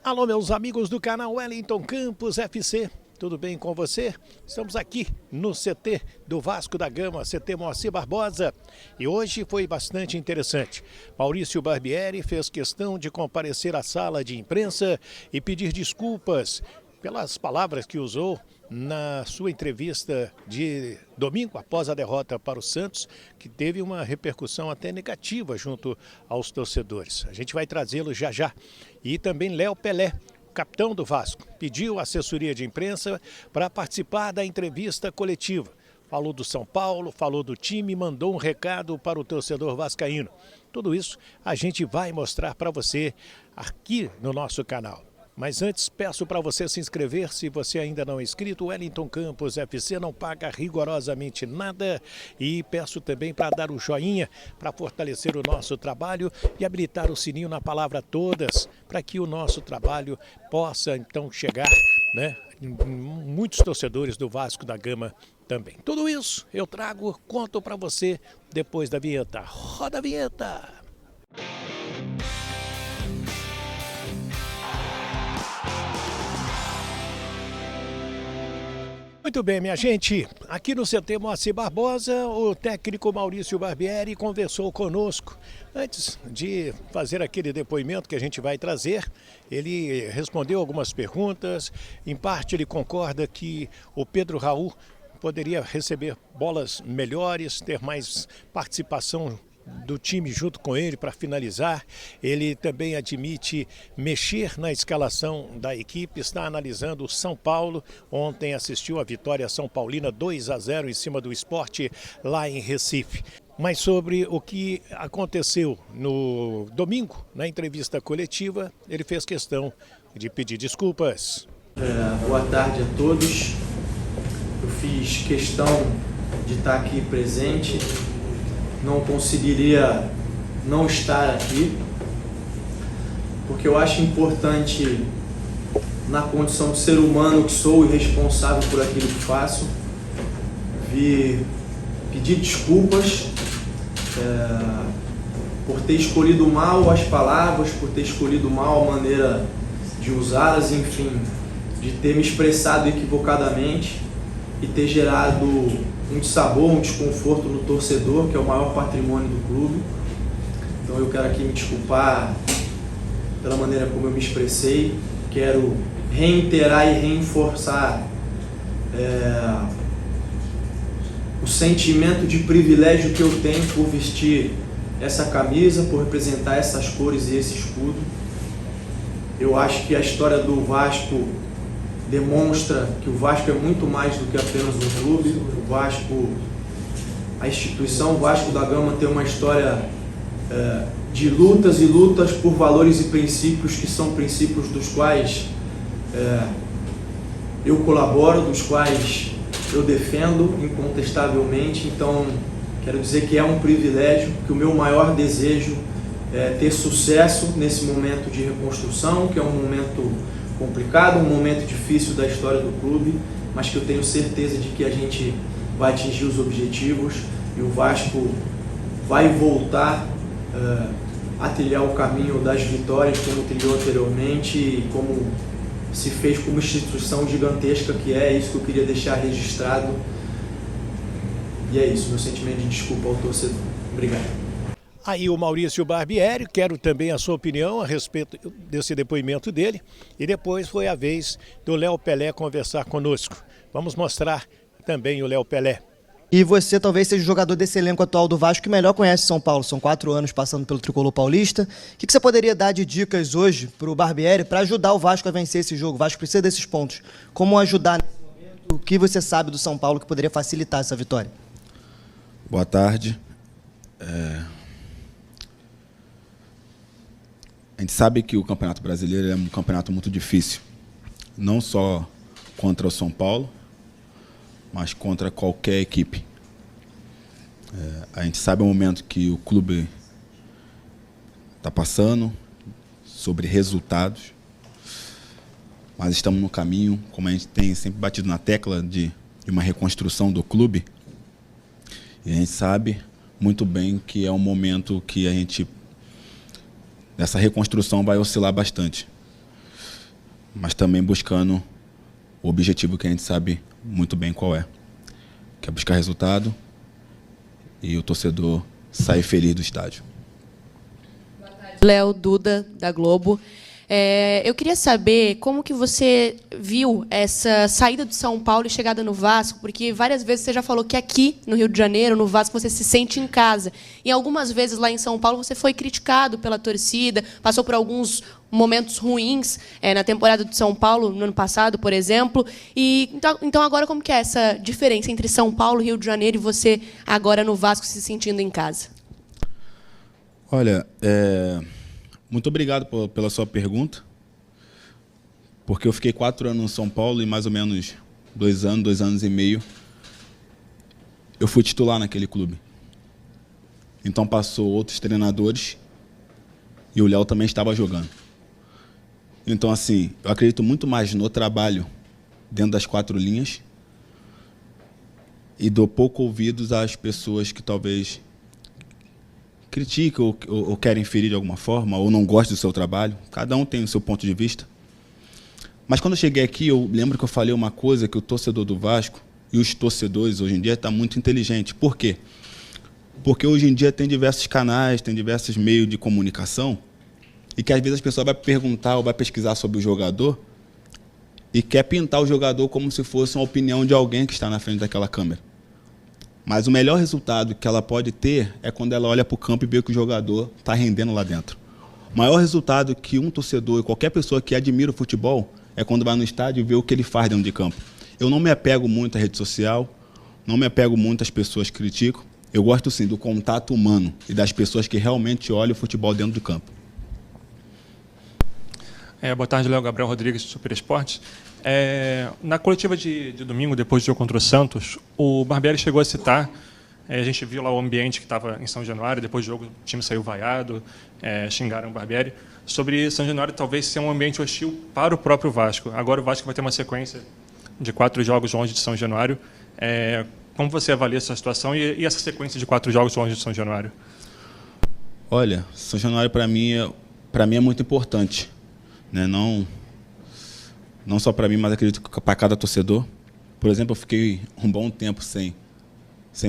Alô, meus amigos do canal Wellington Campos FC, tudo bem com você? Estamos aqui no CT do Vasco da Gama, CT Moacir Barbosa, e hoje foi bastante interessante. Maurício Barbieri fez questão de comparecer à sala de imprensa e pedir desculpas pelas palavras que usou na sua entrevista de domingo, após a derrota para o Santos, que teve uma repercussão até negativa junto aos torcedores. A gente vai trazê-lo já já. E também Léo Pelé, capitão do Vasco, pediu assessoria de imprensa para participar da entrevista coletiva. Falou do São Paulo, falou do time, mandou um recado para o torcedor vascaíno. Tudo isso a gente vai mostrar para você aqui no nosso canal. Mas antes, peço para você se inscrever, se você ainda não é inscrito. Wellington Campos FC não paga rigorosamente nada. E peço também para dar o joinha, para fortalecer o nosso trabalho e habilitar o sininho na palavra todas, para que o nosso trabalho possa então chegar, né, em muitos torcedores do Vasco da Gama também. Tudo isso eu trago, conto para você depois da vinheta. Roda a vinheta! Muito bem, minha gente, aqui no CT Moacir Barbosa, o técnico Maurício Barbieri conversou conosco. Antes de fazer aquele depoimento que a gente vai trazer, ele respondeu algumas perguntas. Em parte ele concorda que o Pedro Raul poderia receber bolas melhores, ter mais participação do time junto com ele para finalizar. Ele também admite mexer na escalação da equipe, está analisando o São Paulo. Ontem assistiu a vitória São Paulina 2-0 em cima do Sport lá em Recife. Mas sobre o que aconteceu no domingo, na entrevista coletiva, ele fez questão de pedir desculpas. Boa tarde a todos. Eu fiz questão de estar aqui presente. Não conseguiria não estar aqui, porque eu acho importante, na condição de ser humano que sou e responsável por aquilo que faço, vir pedir desculpas por ter escolhido mal as palavras, por ter escolhido mal a maneira de usá-las, enfim, de ter me expressado equivocadamente e ter gerado um dissabor, um desconforto no torcedor, que é o maior patrimônio do clube. Então eu quero aqui me desculpar pela maneira como eu me expressei. Quero reiterar e reforçar o sentimento de privilégio que eu tenho por vestir essa camisa, por representar essas cores e esse escudo. Eu acho que a história do Vasco demonstra que o Vasco é muito mais do que apenas um clube. O Vasco, a instituição Vasco da Gama tem uma história de lutas e lutas por valores e princípios que são princípios dos quais eu colaboro, dos quais eu defendo incontestavelmente. Então, quero dizer que é um privilégio, que o meu maior desejo é ter sucesso nesse momento de reconstrução, que é um momento complicado, um momento difícil da história do clube, mas que eu tenho certeza de que a gente vai atingir os objetivos e o Vasco vai voltar a trilhar o caminho das vitórias como trilhou anteriormente e como se fez como instituição gigantesca que é. Isso que eu queria deixar registrado. E é isso, meu sentimento de desculpa ao torcedor. Obrigado. Aí o Maurício Barbieri, quero também a sua opinião a respeito desse depoimento dele. E depois foi a vez do Léo Pelé conversar conosco. Vamos mostrar também o Léo Pelé. E você talvez seja o jogador desse elenco atual do Vasco que melhor conhece São Paulo. São 4 anos passando pelo tricolor paulista. O que você poderia dar de dicas hoje para o Barbieri para ajudar o Vasco a vencer esse jogo? O Vasco precisa desses pontos. Como ajudar nesse momento? O que você sabe do São Paulo que poderia facilitar essa vitória? Boa tarde. A gente sabe que o Campeonato Brasileiro é um campeonato muito difícil, não só contra o São Paulo, mas contra qualquer equipe. A gente sabe o momento que o clube está passando, sobre resultados, mas estamos no caminho, como a gente tem sempre batido na tecla de uma reconstrução do clube, e a gente sabe muito bem que é um momento que a gente essa reconstrução vai oscilar bastante. mas também buscando o objetivo que a gente sabe muito bem qual é, que é buscar resultado e o torcedor sair feliz do estádio. Léo Duda, da Globo. Eu queria saber como que você viu essa saída do São Paulo e chegada no Vasco, porque várias vezes você já falou que aqui, no Rio de Janeiro, no Vasco, você se sente em casa. E algumas vezes lá em São Paulo você foi criticado pela torcida, passou por alguns momentos ruins na temporada de São Paulo, no ano passado, por exemplo. Então agora como que é essa diferença entre São Paulo, Rio de Janeiro, e você agora no Vasco se sentindo em casa? Olha, muito obrigado pela sua pergunta, porque eu fiquei 4 anos em São Paulo e mais ou menos 2 anos e meio, eu fui titular naquele clube. Então passou outros treinadores e o Léo também estava jogando. Então, assim, eu acredito muito mais no trabalho dentro das 4 linhas e dou pouco ouvidos às pessoas que talvez criticam ou querem ferir de alguma forma, ou não gostam do seu trabalho. Cada um tem o seu ponto de vista. Mas quando eu cheguei aqui, eu lembro que eu falei uma coisa que o torcedor do Vasco e os torcedores hoje em dia estão muito inteligentes. Por quê? Porque hoje em dia tem diversos canais, tem diversos meios de comunicação e que às vezes as pessoas vão perguntar ou vão pesquisar sobre o jogador e quer pintar o jogador como se fosse uma opinião de alguém que está na frente daquela câmera. Mas o melhor resultado que ela pode ter é quando ela olha para o campo e vê que o jogador está rendendo lá dentro. O maior resultado que um torcedor e qualquer pessoa que admira o futebol é quando vai no estádio e vê o que ele faz dentro de campo. Eu não me apego muito à rede social, não me apego muito às pessoas que criticam. Eu gosto, sim, do contato humano e das pessoas que realmente olham o futebol dentro do campo. Boa tarde, Léo. Gabriel Rodrigues, do Super Esportes. Na coletiva de domingo, depois do jogo contra o Santos, o Barbieri chegou a citar, a gente viu lá o ambiente que estava em São Januário, depois do jogo o time saiu vaiado, xingaram o Barbieri, sobre São Januário talvez ser um ambiente hostil para o próprio Vasco. Agora o Vasco vai ter uma sequência de 4 jogos longe de São Januário. Como você avalia essa situação e essa sequência de 4 jogos longe de São Januário? Olha, São Januário para mim é muito importante, né? Não só para mim, mas acredito que para cada torcedor. Por exemplo, eu fiquei um bom tempo sem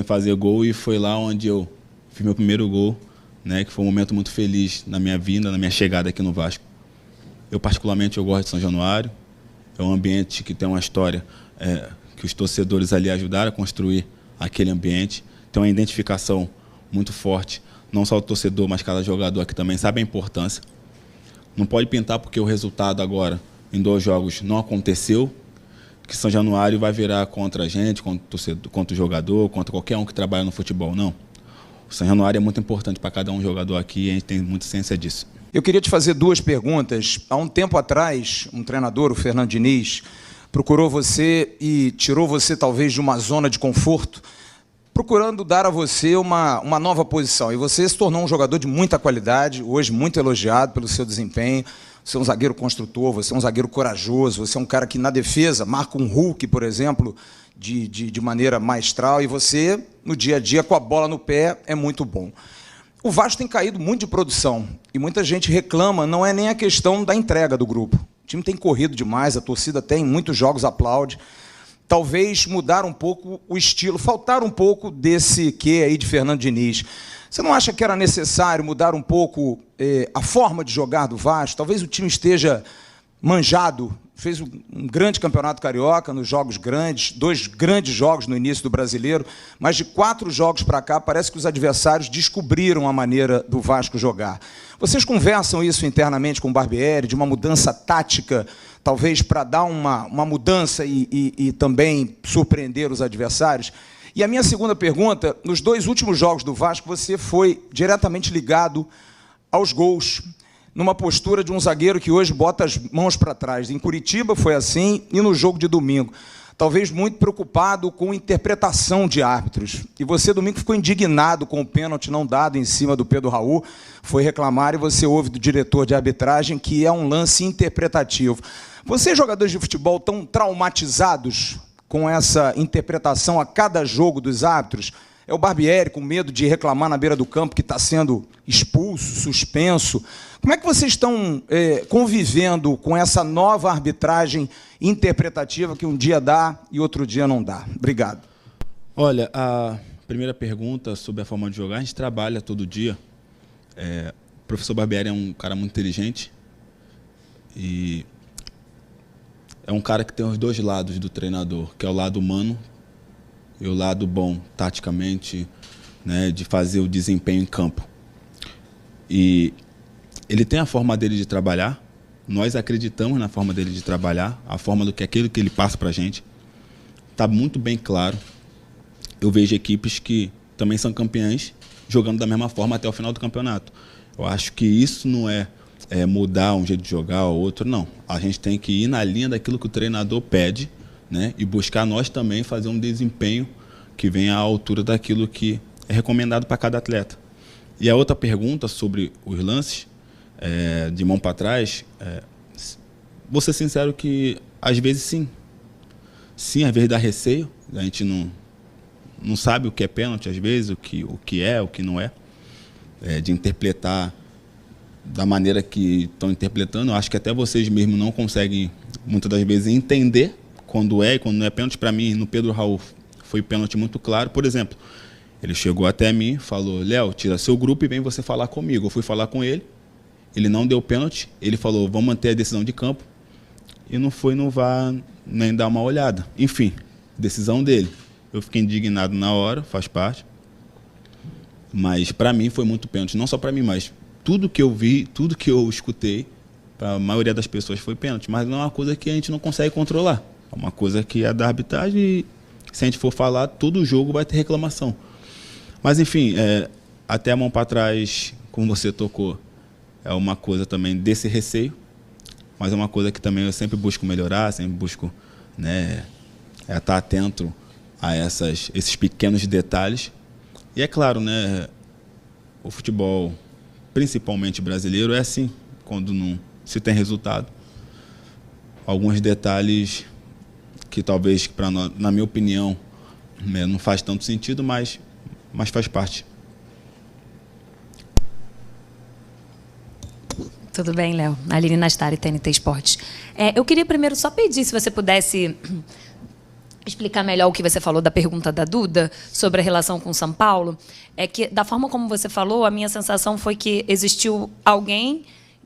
fazer gol e foi lá onde eu fiz meu primeiro gol, né, que foi um momento muito feliz na minha vinda, na minha chegada aqui no Vasco. Eu particularmente gosto de São Januário, é um ambiente que tem uma história que os torcedores ali ajudaram a construir aquele ambiente, tem uma identificação muito forte, não só o torcedor, mas cada jogador aqui também sabe a importância. Não pode pintar porque o resultado agora em 2 jogos não aconteceu, que São Januário vai virar contra a gente, contra o jogador, contra qualquer um que trabalha no futebol, não. O São Januário é muito importante para cada um jogador aqui e a gente tem muita ciência disso. Eu queria te fazer 2 perguntas. Há um tempo atrás, um treinador, o Fernando Diniz, procurou você e tirou você talvez de uma zona de conforto, procurando dar a você uma nova posição. E você se tornou um jogador de muita qualidade, hoje muito elogiado pelo seu desempenho. Você é um zagueiro construtor, você é um zagueiro corajoso, você é um cara que na defesa marca um Hulk, por exemplo, de maneira maestral, e você, no dia a dia, com a bola no pé, é muito bom. O Vasco tem caído muito de produção, e muita gente reclama, não é nem a questão da entrega do grupo. O time tem corrido demais, a torcida tem, muitos jogos aplaude. Talvez mudar um pouco o estilo, faltar um pouco desse quê aí de Fernando Diniz. Você não acha que era necessário mudar um pouco a forma de jogar do Vasco? Talvez o time esteja manjado, fez um grande campeonato carioca nos jogos grandes, 2 grandes jogos no início do Brasileiro, mas de 4 jogos para cá parece que os adversários descobriram a maneira do Vasco jogar. Vocês conversam isso internamente com o Barbieri, de uma mudança tática, talvez para dar uma mudança e também surpreender os adversários? E a minha segunda pergunta, nos 2 últimos jogos do Vasco, você foi diretamente ligado aos gols, numa postura de um zagueiro que hoje bota as mãos para trás. Em Curitiba foi assim e no jogo de domingo. Talvez muito preocupado com interpretação de árbitros. E você, domingo, ficou indignado com o pênalti não dado em cima do Pedro Raul, foi reclamar e você ouve do diretor de arbitragem que é um lance interpretativo. Vocês, jogadores de futebol, estão traumatizados com essa interpretação a cada jogo dos árbitros? É o Barbieri com medo de reclamar na beira do campo que está sendo expulso, suspenso. Como é que vocês estão convivendo com essa nova arbitragem interpretativa que um dia dá e outro dia não dá? Obrigado. Olha, a primeira pergunta sobre a forma de jogar, a gente trabalha todo dia. O professor Barbieri é um cara muito inteligente e é um cara que tem os dois lados do treinador, que é o lado humano e o lado bom, taticamente, né, de fazer o desempenho em campo. E ele tem a forma dele de trabalhar, nós acreditamos na forma dele de trabalhar, a forma do que aquilo que ele passa para a gente. Está muito bem claro. Eu vejo equipes que também são campeãs jogando da mesma forma até o final do campeonato. Eu acho que isso não é mudar um jeito de jogar ou outro, não. A gente tem que ir na linha daquilo que o treinador pede, né, e buscar nós também fazer um desempenho que venha à altura daquilo que é recomendado para cada atleta. E a outra pergunta sobre os lances, de mão para trás, vou ser sincero que às vezes sim. Sim, às vezes dá receio, a gente não sabe o que é pênalti às vezes, o que é, o que não é, de interpretar da maneira que estão interpretando. Eu acho que até vocês mesmos não conseguem, muitas das vezes, entender quando é e quando não é pênalti. Para mim, no Pedro Raul, foi pênalti muito claro. Por exemplo, ele chegou até mim, falou: Léo, tira seu grupo e vem você falar comigo. Eu fui falar com ele, ele não deu pênalti, ele falou: vamos manter a decisão de campo, e não foi no VAR nem dar uma olhada. Enfim, decisão dele. Eu fiquei indignado na hora, faz parte, mas para mim foi muito pênalti. Não só para mim, mas tudo que eu vi, tudo que eu escutei, para a maioria das pessoas foi pênalti, mas não é uma coisa que a gente não consegue controlar. É uma coisa que é da arbitragem e, se a gente for falar, todo jogo vai ter reclamação. Mas, enfim, até a mão para trás, como você tocou, é uma coisa também desse receio, mas é uma coisa que também eu sempre busco melhorar, sempre busco, né, estar atento a esses pequenos detalhes. E é claro, né, o futebol, principalmente brasileiro, é assim, quando não se tem resultado. Alguns detalhes que talvez, na minha opinião, não faz tanto sentido, mas faz parte. Tudo bem, Léo? Aline Nastari, TNT Esportes. Eu queria primeiro só pedir se você pudesse explicar melhor o que você falou da pergunta da Duda sobre a relação com São Paulo. Que, da forma como você falou, a minha sensação foi que existiu alguém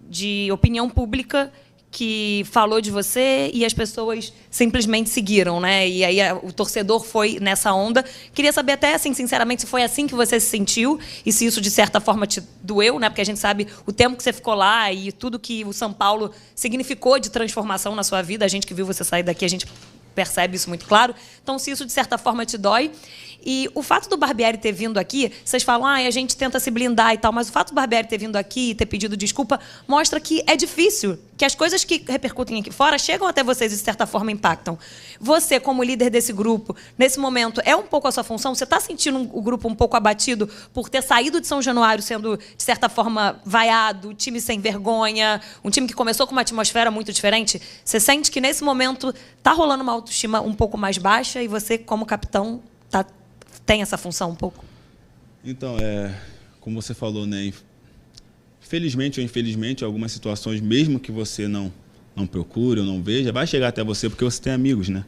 de opinião pública que falou de você e as pessoas simplesmente seguiram, né? E aí o torcedor foi nessa onda. Queria saber até, assim, sinceramente, se foi assim que você se sentiu e se isso, de certa forma, te doeu, né? Porque a gente sabe o tempo que você ficou lá e tudo que o São Paulo significou de transformação na sua vida. A gente que viu você sair daqui, a gente percebe isso muito claro. Então, se isso, de certa forma, te dói. E o fato do Barbieri ter vindo aqui, vocês falam, a gente tenta se blindar e tal, mas o fato do Barbieri ter vindo aqui e ter pedido desculpa mostra que é difícil, que as coisas que repercutem aqui fora chegam até vocês e, de certa forma, impactam. Você, como líder desse grupo, nesse momento, é um pouco a sua função? Você está sentindo o grupo um pouco abatido por ter saído de São Januário sendo, de certa forma, vaiado, time sem vergonha, um time que começou com uma atmosfera muito diferente? Você sente que, nesse momento, está rolando uma autoestima um pouco mais baixa e você, como capitão, tem essa função um pouco? Então, como você falou, né? Felizmente ou infelizmente, algumas situações, mesmo que você não procure ou não veja, vai chegar até você porque você tem amigos, né?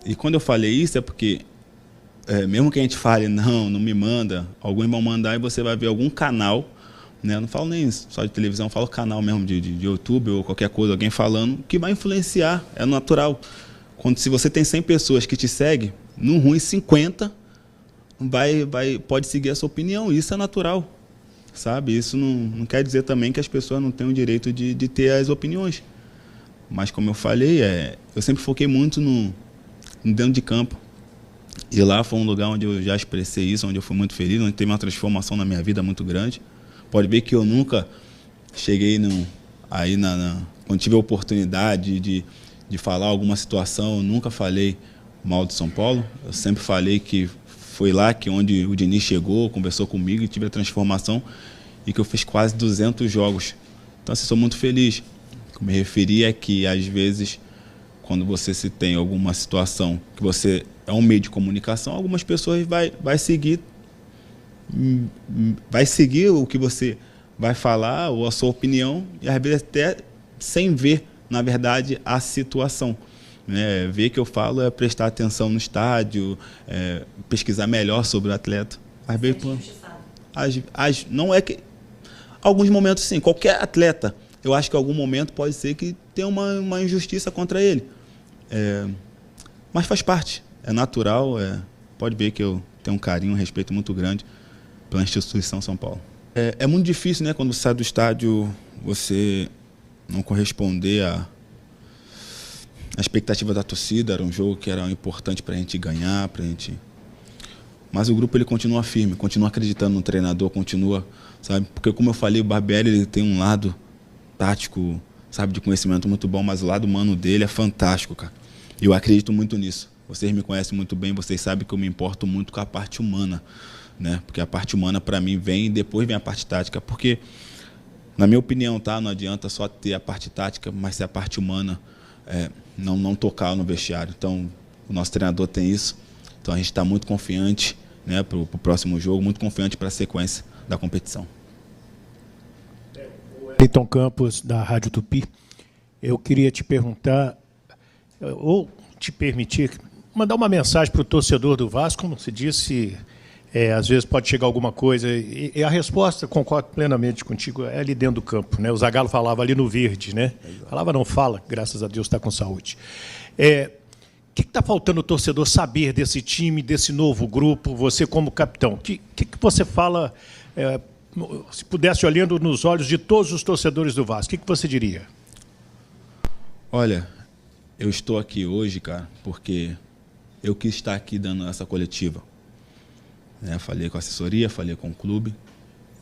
E quando eu falei isso é porque, mesmo que a gente fale, não me manda, alguns vão mandar e você vai ver algum canal, né? Eu não falo nem só de televisão, eu falo canal mesmo de YouTube ou qualquer coisa, alguém falando, que vai influenciar, é natural. Se você tem 100 pessoas que te seguem, no ruim 50 pode seguir a sua opinião, isso é natural, sabe? Isso não quer dizer também que as pessoas não têm o direito de ter as opiniões, mas como eu falei, eu sempre foquei muito no dentro de campo, e lá foi um lugar onde eu já expressei isso, onde eu fui muito feliz, onde teve uma transformação na minha vida muito grande. Pode ver que eu nunca cheguei quando tive a oportunidade de falar alguma situação, eu nunca falei mal de São Paulo, eu sempre falei que foi lá onde o Diniz chegou, conversou comigo e tive a transformação e que eu fiz quase 200 jogos. Então, assim, sou muito feliz. O que me referi é que, às vezes, quando você se tem alguma situação que você é um meio de comunicação, algumas pessoas vai seguir o que você vai falar ou a sua opinião, e às vezes até sem ver, na verdade, a situação. Ver que eu falo é prestar atenção no estádio, pesquisar melhor sobre o atleta. Às vezes, não é que... Alguns momentos, sim. Qualquer atleta, eu acho que em algum momento pode ser que tenha uma injustiça contra ele. Mas faz parte. É natural. Pode ver que eu tenho um carinho, um respeito muito grande pela instituição São Paulo. É muito difícil, né, quando você sai do estádio, você não corresponder à expectativa da torcida. Era um jogo que era importante para a gente ganhar, Mas o grupo ele continua firme, continua acreditando no treinador, continua, sabe? Porque, como eu falei, o Barbieri ele tem um lado tático, sabe, de conhecimento muito bom, mas o lado humano dele é fantástico, cara. E eu acredito muito nisso. Vocês me conhecem muito bem, vocês sabem que eu me importo muito com a parte humana, né? Porque a parte humana, para mim, vem e depois vem a parte tática. Porque, na minha opinião, tá? Não adianta só ter a parte tática, mas se a parte humana não tocar no vestiário. Então, o nosso treinador tem isso. Então, a gente está muito confiante, né, para o próximo jogo, muito confiante para a sequência da competição. Wellington Campos, da Rádio Tupi, eu queria te perguntar, ou te permitir, mandar uma mensagem para o torcedor do Vasco. Como se disse, às vezes pode chegar alguma coisa, e a resposta, concordo plenamente contigo, é ali dentro do campo, né? O Zagallo falava ali no verde, né? Falava, não fala, graças a Deus está com saúde. O que está faltando o torcedor saber desse time, desse novo grupo, você como capitão? O que você fala, se pudesse olhando nos olhos de todos os torcedores do Vasco, o que você diria? Olha, eu estou aqui hoje, cara, porque eu quis estar aqui dando essa coletiva. Falei com a assessoria, falei com o clube.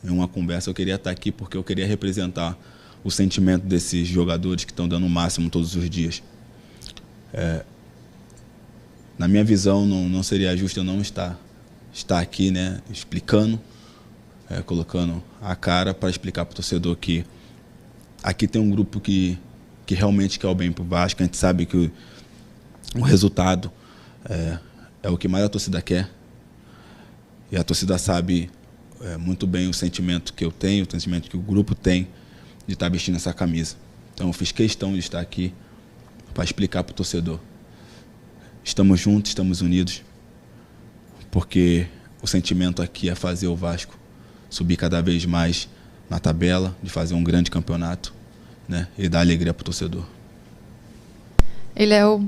Em uma conversa eu queria estar aqui porque eu queria representar o sentimento desses jogadores que estão dando o máximo todos os dias. Na minha visão, não seria justo eu não estar aqui, né, explicando, colocando a cara para explicar para o torcedor que aqui tem um grupo que realmente quer o bem para o Vasco. A gente sabe que o resultado é o que mais a torcida quer. E a torcida sabe muito bem o sentimento que eu tenho, o sentimento que o grupo tem de estar vestindo essa camisa. Então eu fiz questão de estar aqui para explicar para o torcedor. Estamos juntos, estamos unidos, porque o sentimento aqui é fazer o Vasco subir cada vez mais na tabela, de fazer um grande campeonato, né, e dar alegria para o torcedor.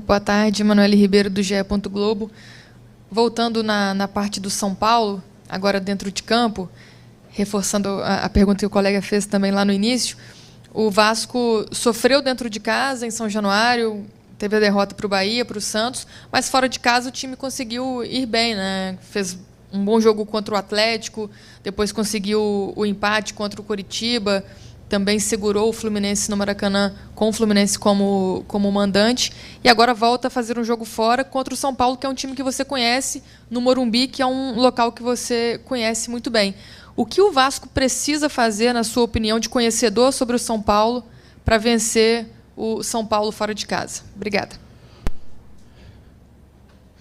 Boa tarde, Manoel Ribeiro, do GE. Globo. Voltando na parte do São Paulo, agora dentro de campo, reforçando a pergunta que o colega fez também lá no início, o Vasco sofreu dentro de casa, em São Januário, teve a derrota para o Bahia, para o Santos, mas fora de casa o time conseguiu ir bem, né? Fez um bom jogo contra o Atlético, depois conseguiu o empate contra o Coritiba, também segurou o Fluminense no Maracanã, com o Fluminense como mandante, e agora volta a fazer um jogo fora contra o São Paulo, que é um time que você conhece, no Morumbi, que é um local que você conhece muito bem. O que o Vasco precisa fazer, na sua opinião, de conhecedor sobre o São Paulo, para vencer o São Paulo fora de casa? Obrigada.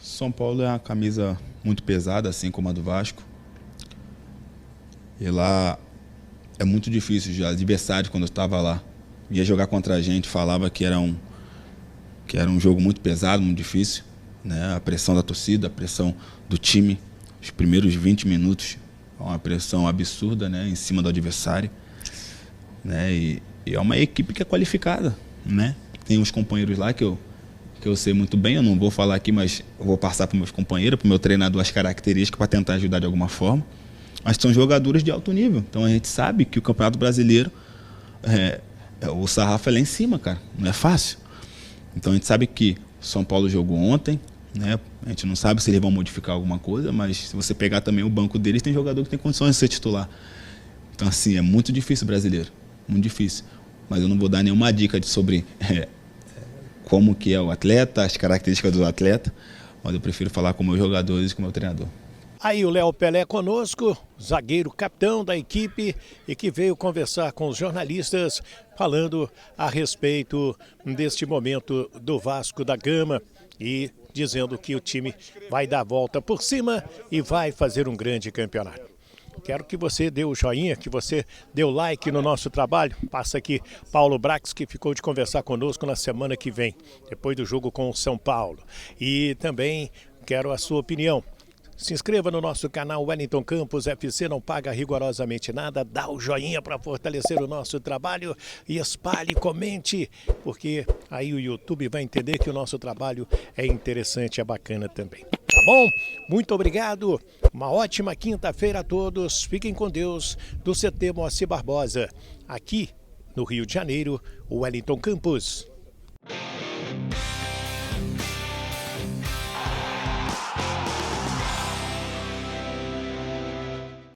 São Paulo é uma camisa muito pesada, assim como a do Vasco. E lá é muito difícil. Já adversário, quando eu estava lá, ia jogar contra a gente, falava que era um jogo muito pesado, muito difícil, né? A pressão da torcida, a pressão do time, os primeiros 20 minutos, uma pressão absurda, né, em cima do adversário, né? E é uma equipe que é qualificada, né? Tem uns companheiros lá que eu sei muito bem, eu não vou falar aqui, mas eu vou passar para os meus companheiros, para o meu treinador, as características para tentar ajudar de alguma forma. Mas são jogadores de alto nível. Então a gente sabe que o Campeonato Brasileiro, o sarrafo é lá em cima, cara. Não é fácil. Então a gente sabe que o São Paulo jogou ontem, né? A gente não sabe se eles vão modificar alguma coisa, mas se você pegar também o banco deles, tem jogador que tem condições de ser titular. Então, assim, é muito difícil o brasileiro. Muito difícil. Mas eu não vou dar nenhuma dica sobre como que é o atleta, as características do atleta, mas eu prefiro falar com meus jogadores e com o meu treinador. Aí o Léo Pelé conosco, zagueiro capitão da equipe e que veio conversar com os jornalistas falando a respeito deste momento do Vasco da Gama e dizendo que o time vai dar a volta por cima e vai fazer um grande campeonato. Quero que você dê o joinha, que você dê o like no nosso trabalho. Passa aqui Paulo Brax, que ficou de conversar conosco na semana que vem, depois do jogo com o São Paulo. E também quero a sua opinião. Se inscreva no nosso canal Wellington Campos FC, não paga rigorosamente nada, dá o joinha para fortalecer o nosso trabalho e espalhe, comente, porque aí o YouTube vai entender que o nosso trabalho é interessante, é bacana também. Tá bom? Muito obrigado, uma ótima quinta-feira a todos, fiquem com Deus, do CT Moacir Barbosa, aqui no Rio de Janeiro, Wellington Campos.